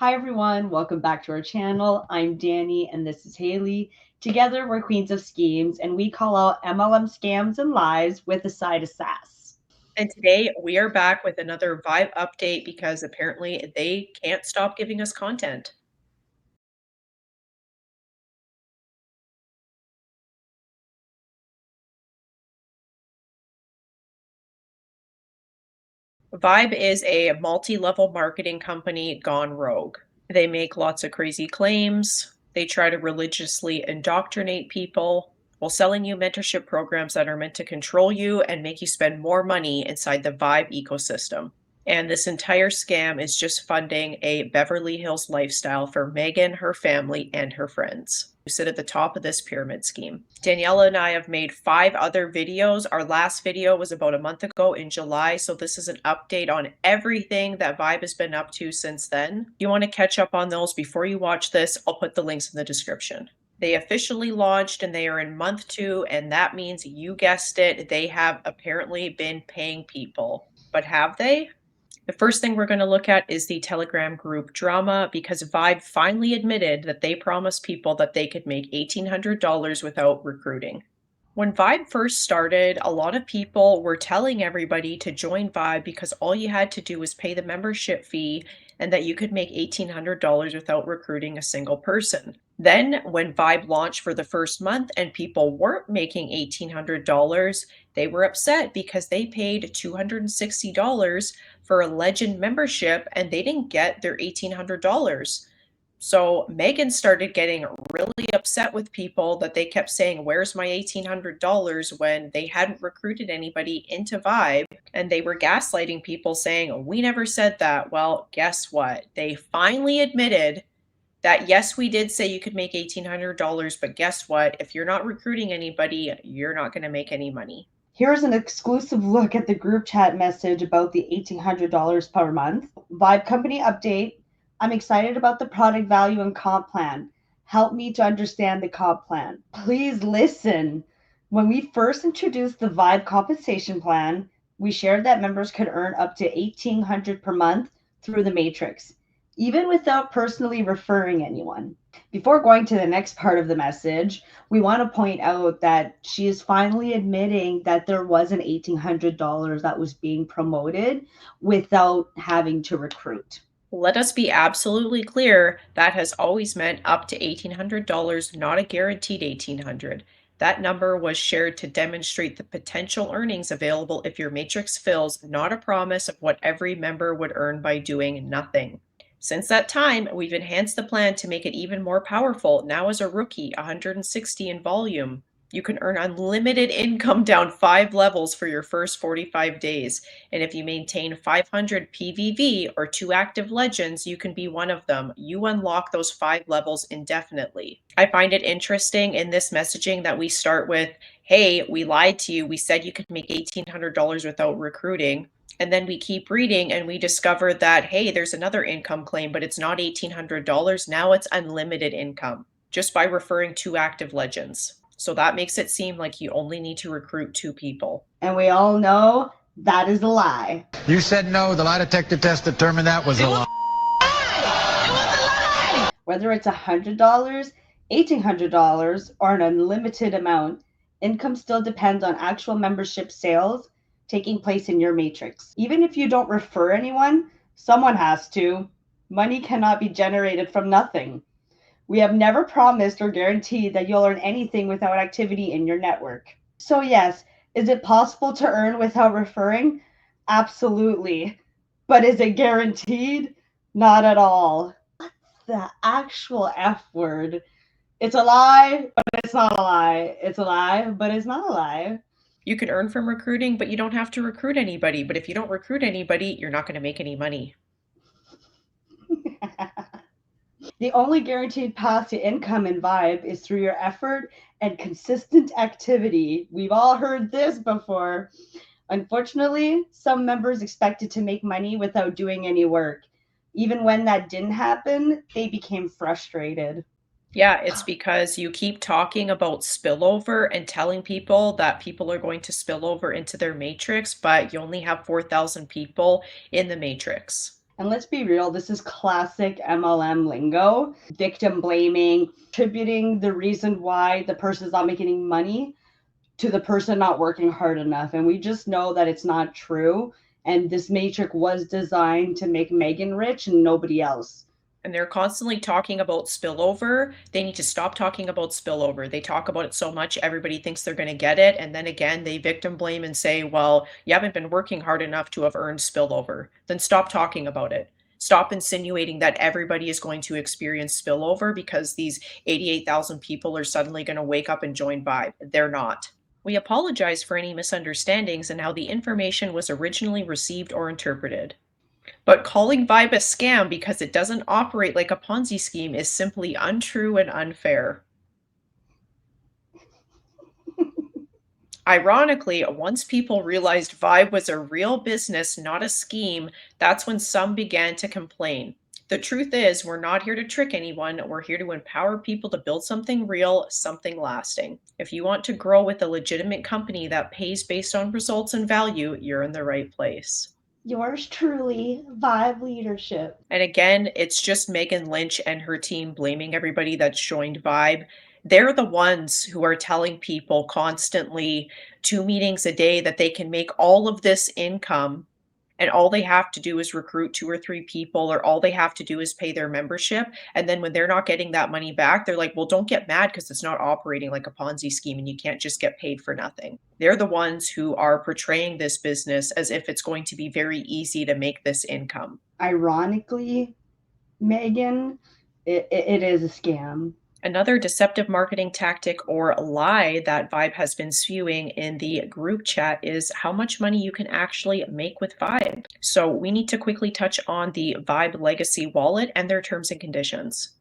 Hi everyone, welcome back to our channel. I'm Danny and this is Haley. Together we're Queens of Schemes and we call out MLM scams and lies with a side of sass. And today we are back with another VYB update because apparently they can't stop giving us content. VYB is a multi-level marketing company gone rogue. They make lots of crazy claims. They try to religiously indoctrinate people while selling you mentorship programs that are meant to control you and make you spend more money inside the VYB ecosystem. And this entire scam is just funding a Beverly Hills lifestyle for Megan, her family, and her friends who sit at the top of this pyramid scheme. Daniela and I have made 5 other videos. Our last video was about a month ago in July, so this is an update on everything that VYB has been up to since then. If you want to catch up on those before you watch this, I'll put the links in the description. They officially launched and they are in month 2, and that means, you guessed it, they have apparently been paying people. But have they? The first thing we're going to look at is the Telegram group drama, because VYB finally admitted that they promised people that they could make $1,800 without recruiting. When VYB first started, a lot of people were telling everybody to join VYB because all you had to do was pay the membership fee and that you could make $1,800 without recruiting a single person. Then, when VYB launched for the first month and people weren't making $1,800, they were upset because they paid $260 for a Legend membership and they didn't get their $1,800. So Megan started getting really upset with people that they kept saying, "Where's my $1,800?" when they hadn't recruited anybody into VYB, and they were gaslighting people saying, "We never said that." Well, guess what? They finally admitted that, yes, we did say you could make $1,800, but guess what? If you're not recruiting anybody, you're not going to make any money. Here's an exclusive look at the group chat message about the $1,800 per month. VYB company update. I'm excited about the product value and comp plan. Help me to understand the comp plan. Please listen. When we first introduced the VYB compensation plan, we shared that members could earn up to $1,800 per month through the matrix, even without personally referring anyone. Before going to the next part of the message, we want to point out that she is finally admitting that there was an $1,800 that was being promoted without having to recruit. Let us be absolutely clear, that has always meant up to $1,800, not a guaranteed $1,800. That number was shared to demonstrate the potential earnings available if your matrix fills, not a promise of what every member would earn by doing nothing. Since that time, we've enhanced the plan to make it even more powerful. Now as a rookie, 160 in volume. You can earn unlimited income down 5 levels for your first 45 days. And if you maintain 500 PVV or 2 active legends, you can be one of them. You unlock those 5 levels indefinitely. I find it interesting in this messaging that we start with, "Hey, we lied to you. We said you could make $1,800 without recruiting." And then we keep reading and we discover that, hey, there's another income claim, but it's not $1,800. Now it's unlimited income just by referring 2 active legends. So that makes it seem like you only need to recruit 2 people. And we all know that is a lie. You said no. The lie detector test determined that was a lie. Whether it's $100, $1,800, or an unlimited amount, income still depends on actual membership sales taking place in your matrix. Even if you don't refer anyone, someone has to. Money cannot be generated from nothing. We have never promised or guaranteed that you'll earn anything without activity in your network. So yes, is it possible to earn without referring? Absolutely. But is it guaranteed? Not at all. What the actual F word? It's a lie, but it's not a lie. It's a lie, but it's not a lie. You can earn from recruiting, but you don't have to recruit anybody. But if you don't recruit anybody, you're not going to make any money. The only guaranteed path to income in VYB is through your effort and consistent activity. We've all heard this before. Unfortunately, some members expected to make money without doing any work. Even when that didn't happen, they became frustrated. Yeah, it's because you keep talking about spillover and telling people that people are going to spill over into their matrix, but you only have 4,000 people in the matrix. And let's be real, this is classic MLM lingo, victim blaming, attributing the reason why the person's not making money to the person not working hard enough. And we just know that it's not true. And this matrix was designed to make Megan rich and nobody else. And they're constantly talking about spillover. They need to stop talking about spillover. They talk about it so much, everybody thinks they're going to get it. And then again, they victim blame and say, well, you haven't been working hard enough to have earned spillover. Then stop talking about it. Stop insinuating that everybody is going to experience spillover because these 88,000 people are suddenly going to wake up and join Vyb. They're not. We apologize for any misunderstandings and how the information was originally received or interpreted. But calling Vyb a scam because it doesn't operate like a Ponzi scheme is simply untrue and unfair. Ironically, once people realized Vyb was a real business, not a scheme, that's when some began to complain. The truth is, we're not here to trick anyone. We're here to empower people to build something real, something lasting. If you want to grow with a legitimate company that pays based on results and value, you're in the right place. Yours truly, Vyb Leadership. And again, it's just Megan Lynch and her team blaming everybody that's joined Vyb. They're the ones who are telling people constantly 2 meetings a day that they can make all of this income, and all they have to do is recruit 2 or 3 people, or all they have to do is pay their membership. And then when they're not getting that money back, they're like, well, don't get mad because it's not operating like a Ponzi scheme and you can't just get paid for nothing. They're the ones who are portraying this business as if it's going to be very easy to make this income. Ironically, Megan, it is a scam. Another deceptive marketing tactic or lie that Vyb has been spewing in the group chat is how much money you can actually make with Vyb. So we need to quickly touch on the VYB Legacy Wallet and their terms and conditions.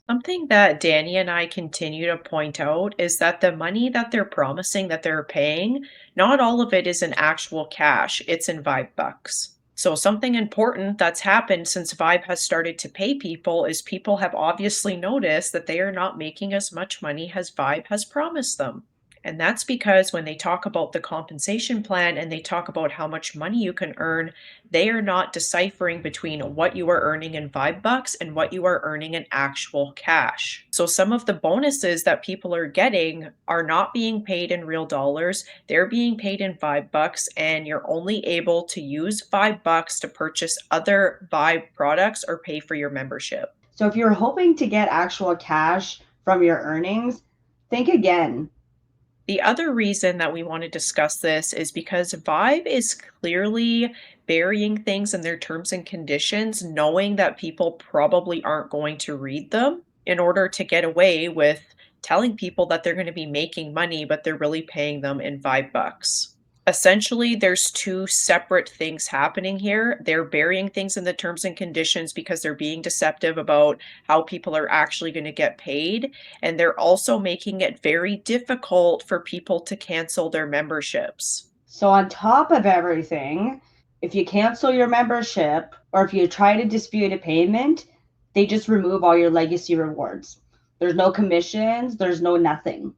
Something that Danny and I continue to point out is that the money that they're promising that they're paying, not all of it is in actual cash, it's in Vyb bucks. So something important that's happened since Vyb has started to pay people is people have obviously noticed that they are not making as much money as Vyb has promised them. And that's because when they talk about the compensation plan and they talk about how much money you can earn, they are not deciphering between what you are earning in Vyb bucks and what you are earning in actual cash. So some of the bonuses that people are getting are not being paid in real dollars. They're being paid in Vyb bucks, and you're only able to use Vyb bucks to purchase other Vyb products or pay for your membership. So if you're hoping to get actual cash from your earnings, think again. The other reason that we want to discuss this is because Vyb is clearly burying things in their terms and conditions, knowing that people probably aren't going to read them in order to get away with telling people that they're going to be making money, but they're really paying them in Vyb bucks. Essentially, there's 2 separate things happening here. They're burying things in the terms and conditions because they're being deceptive about how people are actually going to get paid. And they're also making it very difficult for people to cancel their memberships. So on top of everything, if you cancel your membership or if you try to dispute a payment, they just remove all your legacy rewards. There's no commissions, there's no nothing.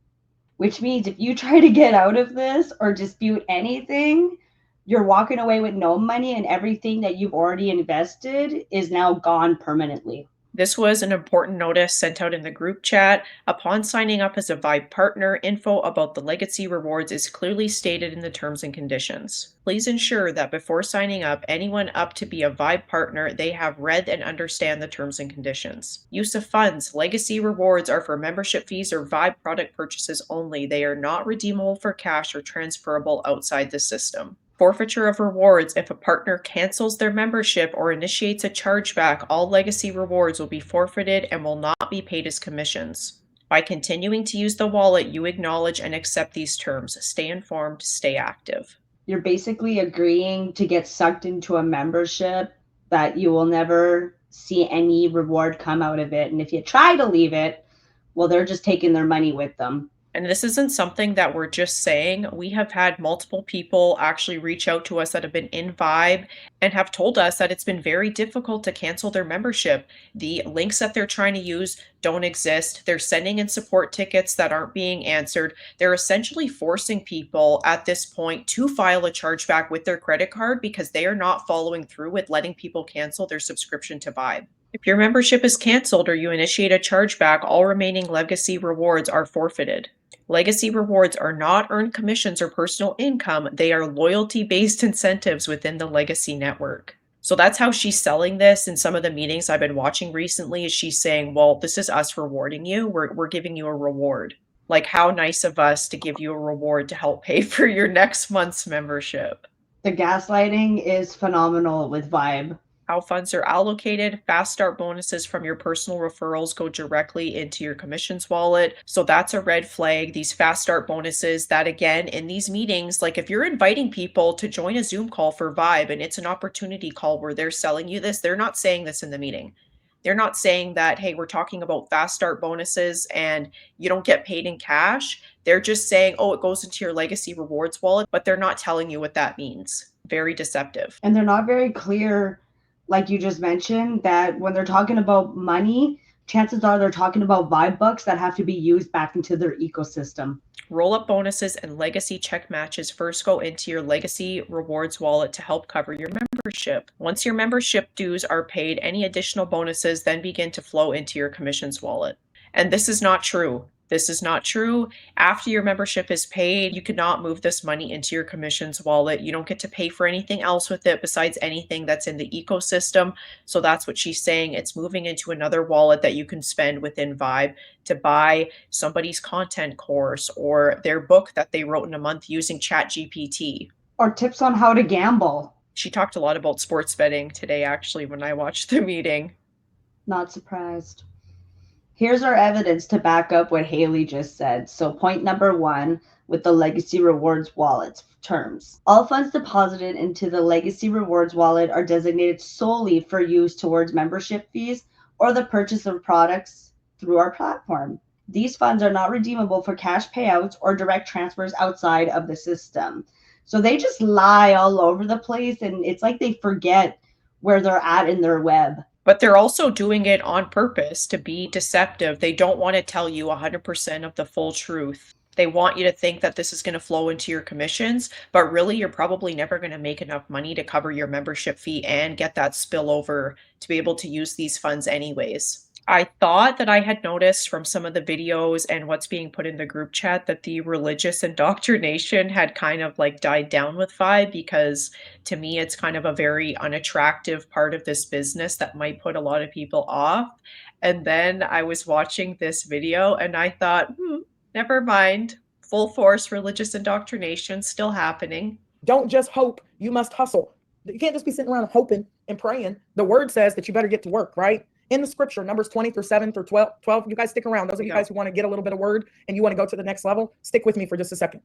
Which means if you try to get out of this or dispute anything, you're walking away with no money and everything that you've already invested is now gone permanently. This was an important notice sent out in the group chat. Upon signing up as a Vyb partner, info about the legacy rewards is clearly stated in the terms and conditions. Please ensure that before signing up, anyone up to be a Vyb partner, they have read and understand the terms and conditions. Use of funds. Legacy rewards are for membership fees or Vyb product purchases only. They are not redeemable for cash or transferable outside the system. Forfeiture of rewards. If a partner cancels their membership or initiates a chargeback, all legacy rewards will be forfeited and will not be paid as commissions. By continuing to use the wallet, you acknowledge and accept these terms. Stay informed, stay active. You're basically agreeing to get sucked into a membership that you will never see any reward come out of it. And if you try to leave it, well, they're just taking their money with them. And this isn't something that we're just saying. We have had multiple people actually reach out to us that have been in Vyb and have told us that it's been very difficult to cancel their membership. The links that they're trying to use don't exist. They're sending in support tickets that aren't being answered. They're essentially forcing people at this point to file a chargeback with their credit card because they are not following through with letting people cancel their subscription to Vyb. If your membership is canceled or you initiate a chargeback, all remaining legacy rewards are forfeited. Legacy rewards are not earned commissions or personal income. They are loyalty-based incentives within the legacy network. So that's how she's selling this in some of the meetings I've been watching recently, is she's saying, well, this is us rewarding you. We're giving you a reward. Like, how nice of us to give you a reward to help pay for your next month's membership. The gaslighting is phenomenal with Vyb. How funds are allocated. Fast start bonuses from your personal referrals go directly into your commissions wallet. So that's a red flag. These fast start bonuses that, again, in these meetings, like if you're inviting people to join a Zoom call for Vyb and it's an opportunity call where they're selling you this, they're not saying this in the meeting. They're not saying that, hey, we're talking about fast start bonuses and you don't get paid in cash. They're just saying, oh, it goes into your legacy rewards wallet, but they're not telling you what that means. Very deceptive. And they're not very clear, like you just mentioned, that when they're talking about money, chances are they're talking about Vyb bucks that have to be used back into their ecosystem. Roll-up bonuses and legacy check matches first go into your legacy rewards wallet to help cover your membership. Once your membership dues are paid, any additional bonuses then begin to flow into your commissions wallet. And this is not true. This is not true. After your membership is paid, you cannot move this money into your commissions wallet. You don't get to pay for anything else with it besides anything that's in the ecosystem. So that's what she's saying. It's moving into another wallet that you can spend within Vyb to buy somebody's content course or their book that they wrote in a month using ChatGPT. Or tips on how to gamble. She talked a lot about sports betting today, actually, when I watched the meeting. Not surprised. Here's our evidence to back up what Haley just said. So point number 1 with the Legacy Rewards Wallet terms. All funds deposited into the Legacy Rewards Wallet are designated solely for use towards membership fees or the purchase of products through our platform. These funds are not redeemable for cash payouts or direct transfers outside of the system. So they just lie all over the place, and it's like they forget where they're at in their web. But they're also doing it on purpose to be deceptive. They don't want to tell you 100% of the full truth. They want you to think that this is going to flow into your commissions, but really you're probably never going to make enough money to cover your membership fee and get that spillover to be able to use these funds anyways. I thought that I had noticed from some of the videos and what's being put in the group chat that the religious indoctrination had kind of like died down with Vyb, because to me it's kind of a very unattractive part of this business that might put a lot of people off. And then I was watching this video and I thought, never mind. Full force religious indoctrination still happening. Don't just hope, you must hustle. You can't just be sitting around hoping and praying. The word says that you better get to work, right? In the scripture, Numbers 20 through 7 through 12, you guys stick around. Those of you guys who want to get a little bit of word and you want to go to the next level, stick with me for just a second.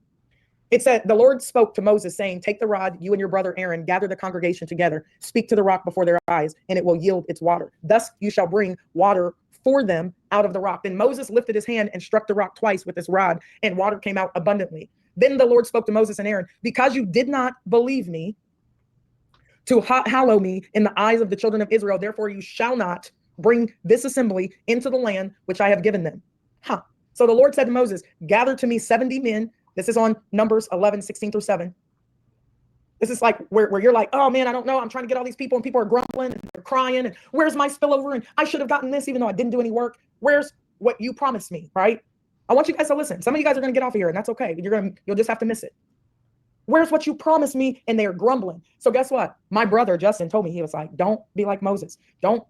It said, the Lord spoke to Moses saying, take the rod, you and your brother Aaron, gather the congregation together, speak to the rock before their eyes, and it will yield its water. Thus you shall bring water for them out of the rock. Then Moses lifted his hand and struck the rock twice with his rod, and water came out abundantly. Then the Lord spoke to Moses and Aaron, because you did not believe me to hallow me in the eyes of the children of Israel, therefore you shall not bring this assembly into the land which I have given them. So the Lord said to Moses, gather to me 70 men. This is on Numbers 11, 16 through 7. This is like where you're like, oh man, I don't know. I'm trying to get all these people and people are grumbling and they're crying. And where's my spillover? And I should have gotten this even though I didn't do any work. Where's what you promised me, right? I want you guys to listen. Some of you guys are going to get off of here and that's okay. You'll just have to miss it. Where's what you promised me? And they're grumbling. So guess what? My brother, Justin, told me, he was like, don't be like Moses. Don't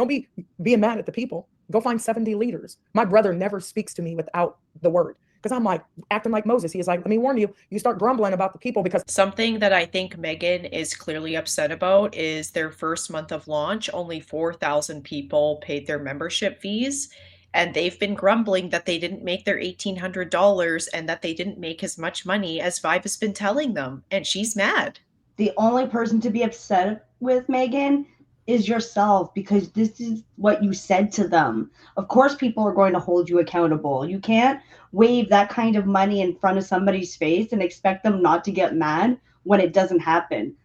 be being mad at the people. Go find 70 leaders. My brother never speaks to me without the word. Because I'm like acting like Moses. He is like, let me warn you, you start grumbling about the people because something that I think Megan is clearly upset about is their first month of launch, only 4,000 people paid their membership fees. And they've been grumbling that they didn't make their $1,800 and that they didn't make as much money as Vyb has been telling them. And she's mad. The only person to be upset with, Megan, is yourself, because this is what you said to them. Of course, people are going to hold you accountable. You can't wave that kind of money in front of somebody's face and expect them not to get mad when it doesn't happen.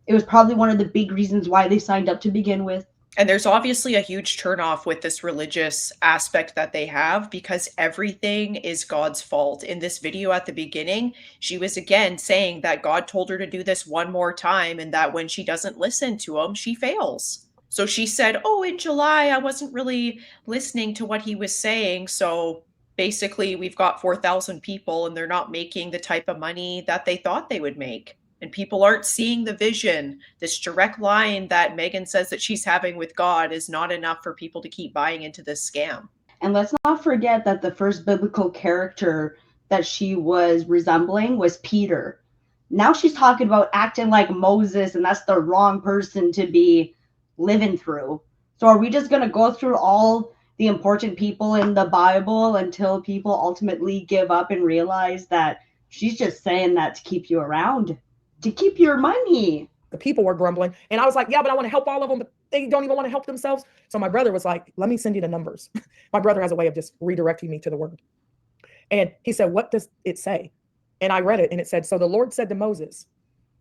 It was probably one of the big reasons why they signed up to begin with. And there's obviously a huge turnoff with this religious aspect that they have, because everything is God's fault. In this video at the beginning, she was again saying that God told her to do this one more time, and that when she doesn't listen to him, she fails. So she said, oh, in July, I wasn't really listening to what he was saying. So basically, we've got 4,000 people and they're not making the type of money that they thought they would make. And people aren't seeing the vision. This direct line that Megan says that she's having with God is not enough for people to keep buying into this scam. And let's not forget that the first biblical character that she was resembling was Peter. Now she's talking about acting like Moses, and that's the wrong person to be living through. So are we just going to go through all the important people in the Bible until people ultimately give up and realize that she's just saying that to keep you around, to keep your money? The people were grumbling. And I was like, yeah, but I want to help all of them, but they don't even want to help themselves. So my brother was like, let me send you the numbers. My brother has a way of just redirecting me to the word. And he said, what does it say? And I read it, and it said, so the Lord said to Moses,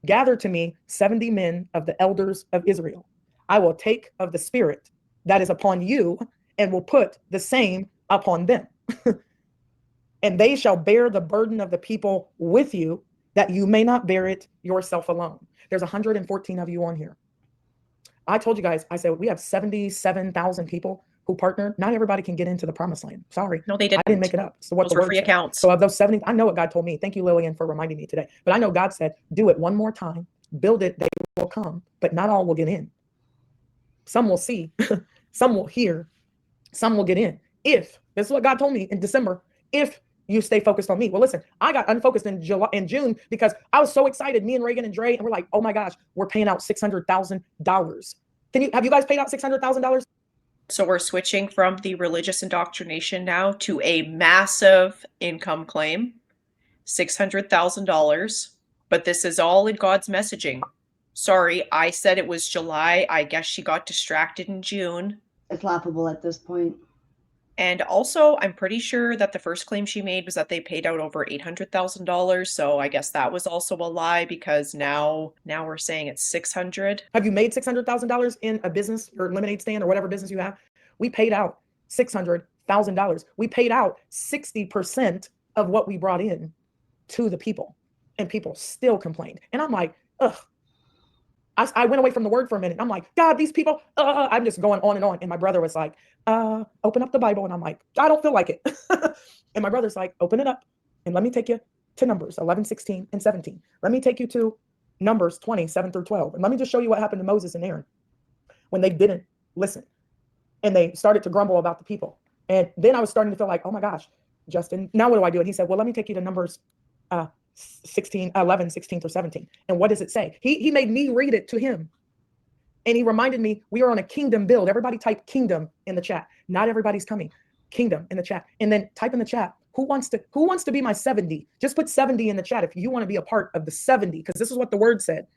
gather to me 70 men of the elders of Israel. I will take of the spirit that is upon you and will put the same upon them. And they shall bear the burden of the people with you, that you may not bear it yourself alone. There's 114 of you on here. I told you guys, I said, we have 77,000 people who partnered. Not everybody can get into the promised land. Sorry. No, they didn't. I didn't make it up. So what Those the were word free said. accounts. So of those 70, I know what God told me. Thank you, Lillian, for reminding me today. But I know God said, do it one more time, build it, they will come, but not all will get in. Some will see, some will hear, some will get in. If, this is what God told me in December, if you stay focused on me. Well, listen, I got unfocused in June because I was so excited. Me and Reagan and Dre, and we're like, oh my gosh, we're paying out $600,000. Have you guys paid out $600,000? So we're switching from the religious indoctrination now to a massive income claim, $600,000. But this is all in God's messaging. Sorry, I said it was July. I guess she got distracted in June. It's laughable at this point. And also, I'm pretty sure that the first claim she made was that they paid out over $800,000. So I guess that was also a lie, because now we're saying it's 600. Have you made $600,000 in a business, your lemonade stand or whatever business you have? We paid out $600,000. We paid out 60% of what we brought in to the people, and people still complained. And I'm like, ugh. I went away from the word for a minute. I'm like, God, these people, I'm just going on and on. And my brother was like, open up the Bible. And I'm like, I don't feel like it. And my brother's like, open it up and let me take you to Numbers 11, 16, and 17. Let me take you to Numbers 20, 7 through 12. And let me just show you what happened to Moses and Aaron when they didn't listen and they started to grumble about the people. And then I was starting to feel like, oh my gosh, Justin, now what do I do? And he said, well, let me take you to Numbers 11, 16 through 17. And what does it say? He made me read it to him. And he reminded me, we are on a kingdom build. Everybody type kingdom in the chat. Not everybody's coming. Kingdom in the chat. And then type in the chat, who wants to be my 70? Just put 70 in the chat if you want to be a part of the 70, because this is what the word said.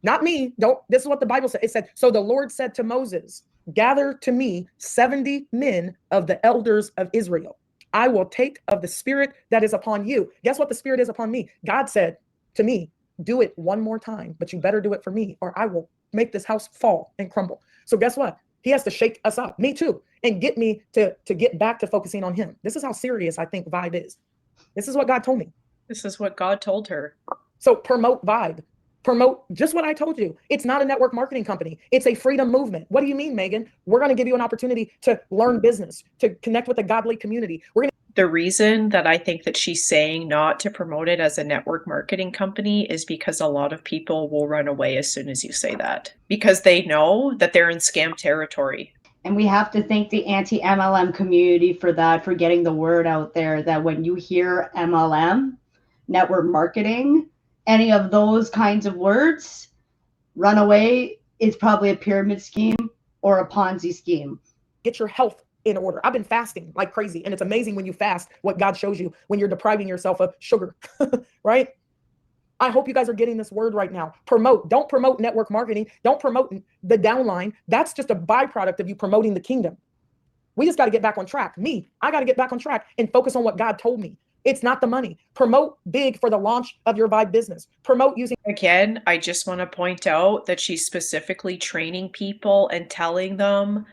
Not me. This is what the Bible said. It said, so the Lord said to Moses, gather to me 70 men of the elders of Israel. I will take of the spirit that is upon you. Guess what the spirit is upon me? God said to me, do it one more time, but you better do it for me, or I will make this house fall and crumble. So guess what? He has to shake us up, me too, and get me to get back to focusing on him. This is how serious I think Vyb is. This is what God told me. This is what God told her. So promote Vyb. Promote just what I told you. It's not a network marketing company. It's a freedom movement. What do you mean, Megan? We're going to give you an opportunity to learn business, to connect with a godly community. The reason that I think that she's saying not to promote it as a network marketing company is because a lot of people will run away as soon as you say that, because they know that they're in scam territory. And we have to thank the anti-MLM community for that, for getting the word out there that when you hear MLM, network marketing, any of those kinds of words, run away. It's probably a pyramid scheme or a Ponzi scheme. Get your health in order. I've been fasting like crazy. And it's amazing when you fast what God shows you when you're depriving yourself of sugar, right? I hope you guys are getting this word right now. Promote. Don't promote network marketing. Don't promote the downline. That's just a byproduct of you promoting the kingdom. We just got to get back on track. I got to get back on track and focus on what God told me. It's not the money. Promote big for the launch of your Vyb business. Promote using. Again, I just want to point out that she's specifically training people and telling them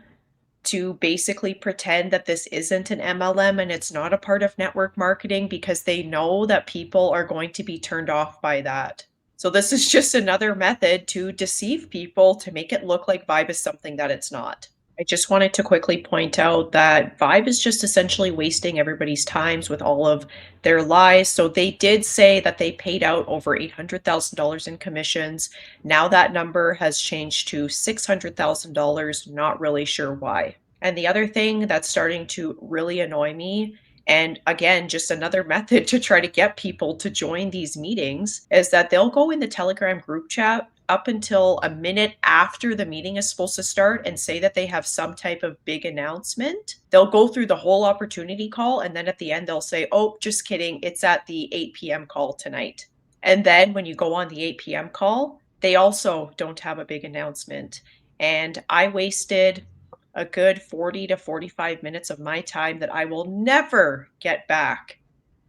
to basically pretend that this isn't an MLM and it's not a part of network marketing because they know that people are going to be turned off by that. So this is just another method to deceive people to make it look like Vyb is something that it's not. I just wanted to quickly point out that Vyb is just essentially wasting everybody's times with all of their lies. So they did say that they paid out over $800,000 in commissions. Now that number has changed to $600,000. Not really sure why. And the other thing that's starting to really annoy me, and again, just another method to try to get people to join these meetings, is that they'll go in the Telegram group chat up until a minute after the meeting is supposed to start and say that they have some type of big announcement. They'll go through the whole opportunity call, and then at the end they'll say, oh, just kidding, it's at the 8 p.m. call tonight. And then when you go on the 8 p.m. call, they also don't have a big announcement. And I wasted a good 40 to 45 minutes of my time that I will never get back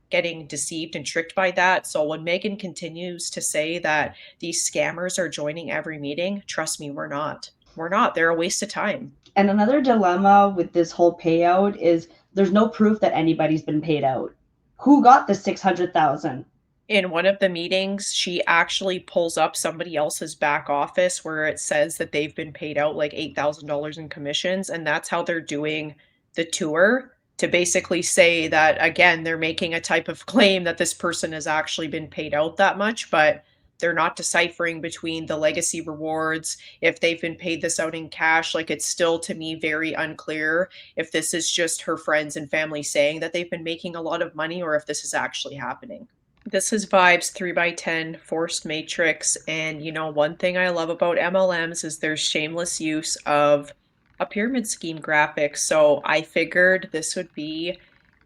getting deceived and tricked by that. So when Megan continues to say that these scammers are joining every meeting, trust me, we're not. We're not. They're a waste of time. And another dilemma with this whole payout is there's no proof that anybody's been paid out. Who got the $600,000? In one of the meetings, she actually pulls up somebody else's back office where it says that they've been paid out like $8,000 in commissions, and that's how they're doing the tour, to basically say that, again, they're making a type of claim that this person has actually been paid out that much, but they're not deciphering between the legacy rewards, if they've been paid this out in cash. Like, it's still, to me, very unclear if this is just her friends and family saying that they've been making a lot of money or if this is actually happening. This is Vybes 3x10 Forced Matrix, and one thing I love about MLMs is their shameless use of a pyramid scheme graphic. So I figured this would be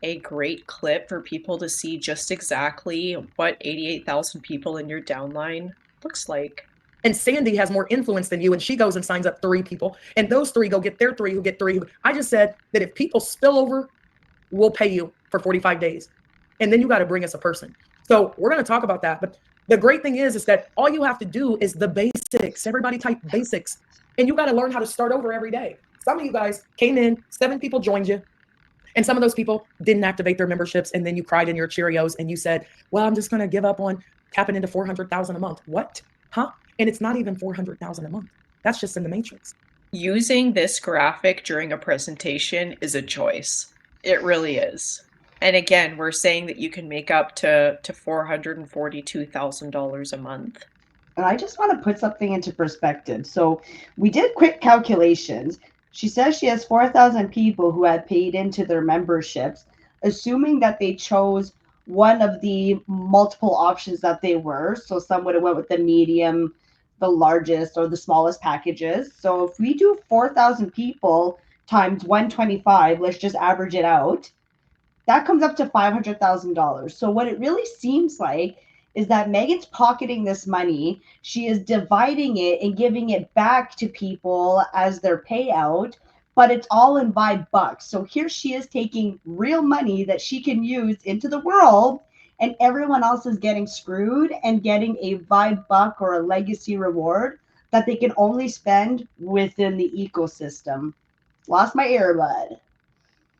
a great clip for people to see just exactly what 88,000 people in your downline looks like. And Sandy has more influence than you, and she goes and signs up 3 people, and those 3 go get their 3 who get 3. I just said that if people spill over, we'll pay you for 45 days. And then you got to bring us a person. So we're going to talk about that. But the great thing is that all you have to do is the basics. Everybody type basics. And you got to learn how to start over every day. Some of you guys came in, 7 people joined you. And some of those people didn't activate their memberships. And then you cried in your Cheerios and you said, well, I'm just going to give up on tapping into 400,000 a month. What? Huh? And it's not even 400,000 a month. That's just in the matrix. Using this graphic during a presentation is a choice. It really is. And again, we're saying that you can make up to $442,000 a month. And I just want to put something into perspective. So we did quick calculations. She says she has 4,000 people who had paid into their memberships, assuming that they chose one of the multiple options that they were. So some would have went with the medium, the largest, or the smallest packages. So if we do 4,000 people times 125, let's just average it out, that comes up to $500,000. So what it really seems like is that Megan's pocketing this money. She is dividing it and giving it back to people as their payout, but it's all in Vyb bucks. So here she is taking real money that she can use into the world, and everyone else is getting screwed and getting a Vyb buck or a legacy reward that they can only spend within the ecosystem. Lost my earbud.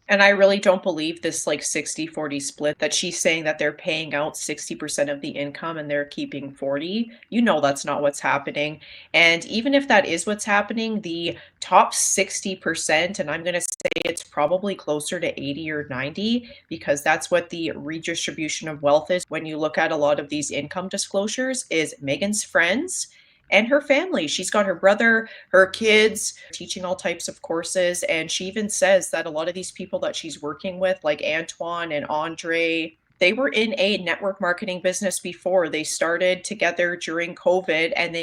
And I really don't believe this like 60-40 split that she's saying that they're paying out 60% of the income and they're keeping 40. That's not what's happening. And even if that is what's happening, the top 60%, and I'm going to say it's probably closer to 80 or 90, because that's what the redistribution of wealth is. When you look at a lot of these income disclosures, is Megan's friends and her family. She's got her brother, her kids, teaching all types of courses. And she even says that a lot of these people that she's working with, like Antoine and Andre, they were in a network marketing business before. They started together during COVID, and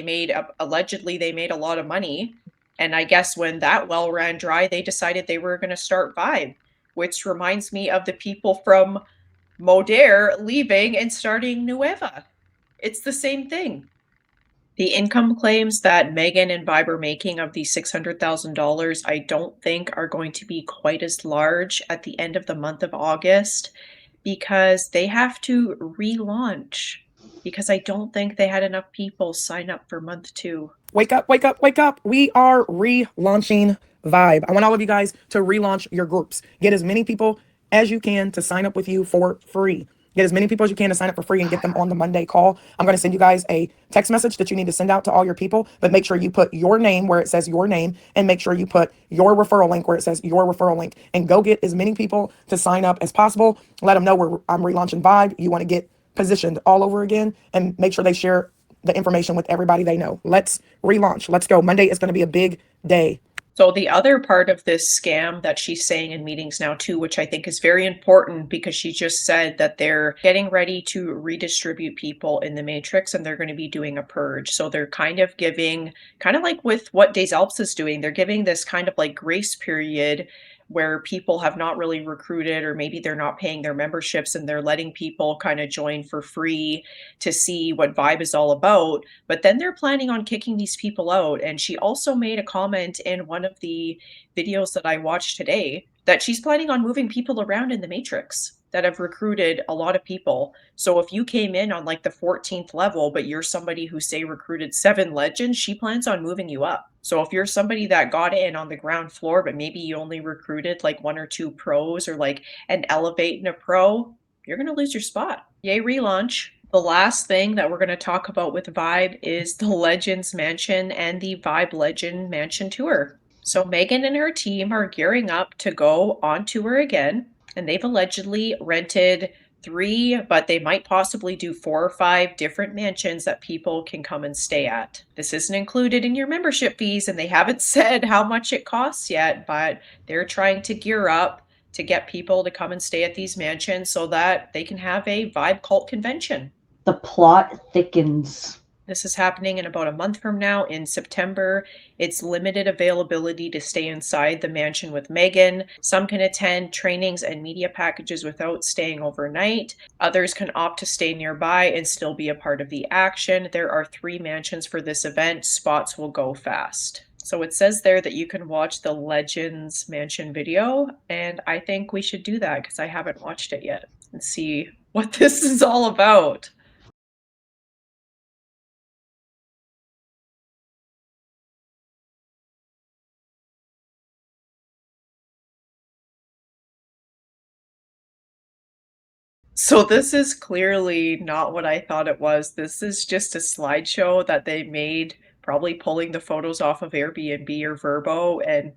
allegedly they made a lot of money. And I guess when that well ran dry, they decided they were going to start Vyb, which reminds me of the people from Modair leaving and starting Nueva. It's the same thing. The income claims that Megan and Vyb are making of the $600,000, I don't think are going to be quite as large at the end of the month of August because they have to relaunch. Because I don't think they had enough people sign up for month 2. Wake up, wake up, wake up. We are relaunching Vyb. I want all of you guys to relaunch your groups. Get as many people as you can to sign up with you for free. Get as many people as you can to sign up for free and get them on the Monday call. I'm going to send you guys a text message that you need to send out to all your people, but make sure you put your name where it says your name and make sure you put your referral link where it says your referral link and go get as many people to sign up as possible. Let them know I'm relaunching Vyb. You want to get positioned all over again and make sure they share the information with everybody they know. Let's relaunch. Let's go. Monday is going to be a big day. So the other part of this scam that she's saying in meetings now too, which I think is very important because she just said that they're getting ready to redistribute people in the matrix and they're going to be doing a purge. So they're kind of giving, kind of like with what Days Alps is doing, they're giving this kind of like grace period where people have not really recruited or maybe they're not paying their memberships and they're letting people kind of join for free to see what Vyb is all about. But then they're planning on kicking these people out. And she also made a comment in one of the videos that I watched today that she's planning on moving people around in the matrix that have recruited a lot of people. So if you came in on like the 14th level, but you're somebody who say recruited 7 legends, she plans on moving you up. So if you're somebody that got in on the ground floor, but maybe you only recruited like 1 or 2 pros or like an elevate and a pro, you're going to lose your spot. Yay, relaunch. The last thing that we're going to talk about with Vyb is the Legends Mansion and the Vyb Legend Mansion Tour. So Megan and her team are gearing up to go on tour again, and they've allegedly rented 3, but they might possibly do 4 or 5 different mansions that people can come and stay at. This isn't included in your membership fees, and they haven't said how much it costs yet, but they're trying to gear up to get people to come and stay at these mansions so that they can have a Vyb cult convention. The plot thickens. This is happening in about a month from now in September. It's limited availability to stay inside the mansion with Megan. Some can attend trainings and media packages without staying overnight. Others can opt to stay nearby and still be a part of the action. There are 3 mansions for this event. Spots will go fast. So it says there that you can watch the Legends Mansion video, and I think we should do that because I haven't watched it yet and see what this is all about. So this is clearly not what I thought it was. This is just a slideshow that they made, probably pulling the photos off of Airbnb or Vrbo and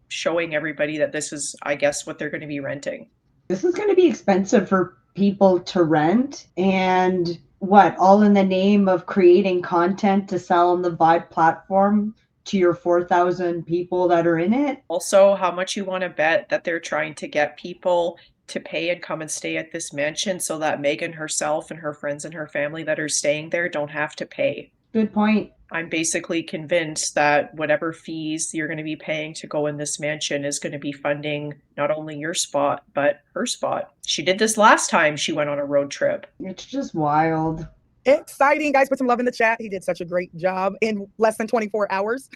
showing everybody that this is, I guess, what they're going to be renting. This is going to be expensive for people to rent, and what, all in the name of creating content to sell on the Vyb platform to your 4,000 people that are in it. Also, how much you want to bet that they're trying to get people to pay and come and stay at this mansion so that Megan herself and her friends and her family that are staying there don't have to pay. Good point. I'm basically convinced that whatever fees you're going to be paying to go in this mansion is going to be funding not only your spot, but her spot. She did this last time she went on a road trip. It's just wild. Exciting, guys. Put some love in the chat. He did such a great job in less than 24 hours.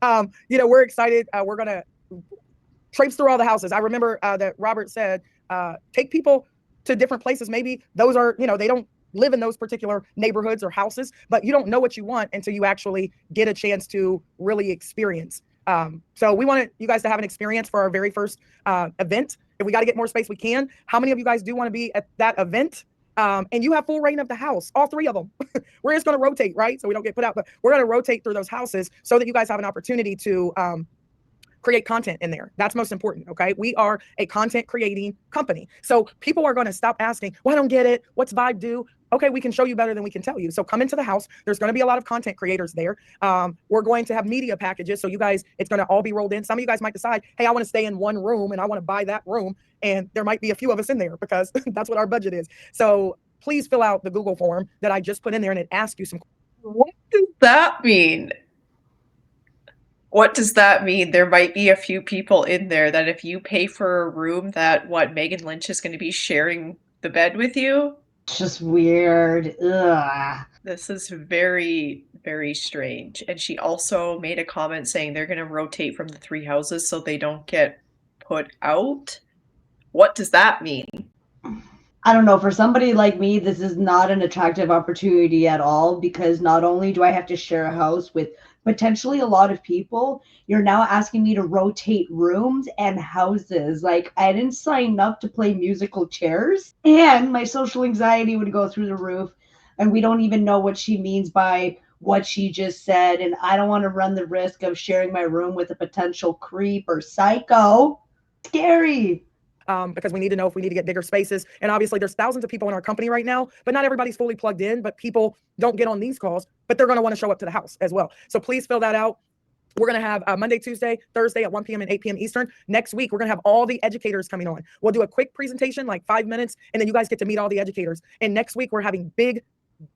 We're excited. We're going to traipse through all the houses. I remember that Robert said, take people to different places. Maybe those are, they don't live in those particular neighborhoods or houses, but you don't know what you want until you actually get a chance to really experience. So we wanted you guys to have an experience for our very first event. If we got to get more space, we can. How many of you guys do want to be at that event? And you have full reign of the house, all 3 of them. We're just going to rotate, right? So we don't get put out, but we're going to rotate through those houses so that you guys have an opportunity to create content in there. That's most important. Okay. We are a content creating company. So people are going to stop asking, well, I don't get it. What's Vyb do? Okay, we can show you better than we can tell you. So come into the house. There's going to be a lot of content creators there. We're going to have media packages. So you guys, it's going to all be rolled in. Some of you guys might decide, hey, I want to stay in one room and I want to buy that room. And there might be a few of us in there because that's what our budget is. So please fill out the Google form that I just put in there and it asks you some. What does that mean? What does that mean? There might be a few people in there that if you pay for a room that Megan Lynch is going to be sharing the bed with you? It's just weird. Ugh. This is very, very strange. And she also made a comment saying they're going to rotate from the 3 houses so they don't get put out. What does that mean? I don't know. For somebody like me, this is not an attractive opportunity at all, because not only do I have to share a house with potentially a lot of people, you're now asking me to rotate rooms and houses. Like, I didn't sign up to play musical chairs, and my social anxiety would go through the roof. And we don't even know what she means by what she just said. And I don't want to run the risk of sharing my room with a potential creep or psycho. Scary. Because we need to know if we need to get bigger spaces. And obviously there's thousands of people in our company right now, but not everybody's fully plugged in, but people don't get on these calls, but they're going to want to show up to the house as well. So please fill that out. We're going to have Monday, Tuesday, Thursday at 1 p.m. and 8 p.m. Eastern. Next week, we're going to have all the educators coming on. We'll do a quick presentation, like 5 minutes, and then you guys get to meet all the educators. And next week, we're having big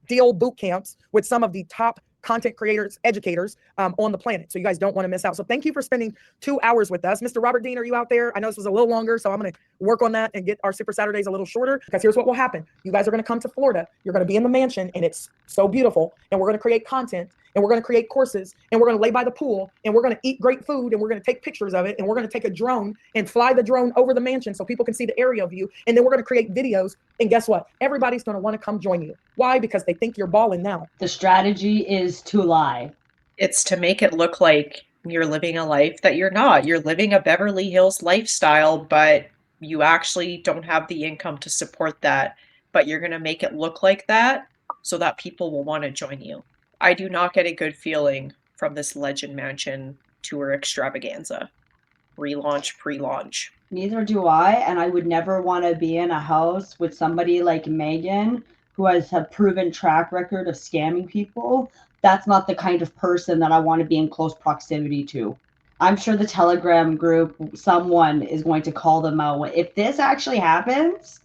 deal boot camps with some of the top content creators, educators on the planet. So you guys don't want to miss out. So thank you for spending 2 hours with us. Mr. Robert Dean, are you out there? I know this was a little longer, so I'm going to work on that and get our Super Saturdays a little shorter, because here's what will happen. You guys are going to come to Florida. You're going to be in the mansion, and it's so beautiful. And we're going to create content, and we're going to create courses, and we're going to lay by the pool, and we're going to eat great food, and we're going to take pictures of it, and we're going to take a drone and fly the drone over the mansion so people can see the aerial view. And then we're going to create videos. And guess what? Everybody's going to want to come join you. Why? Because they think you're balling now. The strategy is to lie. It's to make it look like you're living a life that you're not. You're living a Beverly Hills lifestyle, but you actually don't have the income to support that. But you're going to make it look like that so that people will want to join you. I do not get a good feeling from this Legend Mansion tour extravaganza. Relaunch, pre-launch. Neither do I, and I would never want to be in a house with somebody like Megan, who has a proven track record of scamming people. That's not the kind of person that I want to be in close proximity to. I'm sure the Telegram group, someone is going to call them out. If this actually happens,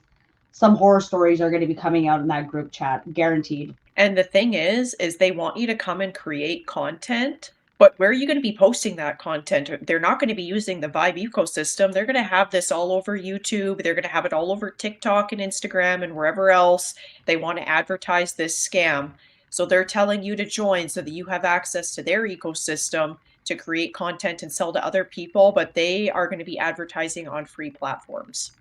some horror stories are going to be coming out in that group chat, guaranteed. And the thing is they want you to come and create content. But where are you going to be posting that content? They're not going to be using the Vyb ecosystem. They're going to have this all over YouTube. They're going to have it all over TikTok and Instagram and wherever else they want to advertise this scam. So they're telling you to join so that you have access to their ecosystem to create content and sell to other people, but they are going to be advertising on free platforms.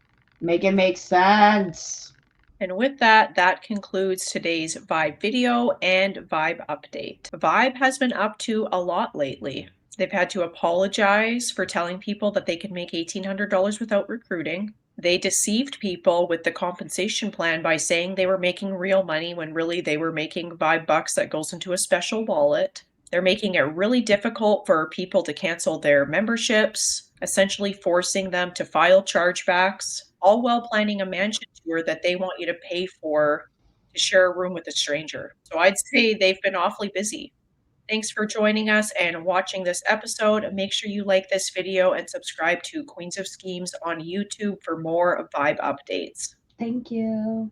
Make it make sense. And with that, that concludes today's Vyb video and Vyb update. Vyb has been up to a lot lately. They've had to apologize for telling people that they could make $1,800 without recruiting. They deceived people with the compensation plan by saying they were making real money when really they were making Vyb bucks that goes into a special wallet. They're making it really difficult for people to cancel their memberships, essentially forcing them to file chargebacks, all while planning a mansion tour that they want you to pay for to share a room with a stranger. So I'd say they've been awfully busy. Thanks for joining us and watching this episode. Make sure you like this video and subscribe to Queens of Schemes on YouTube for more Vyb updates. Thank you.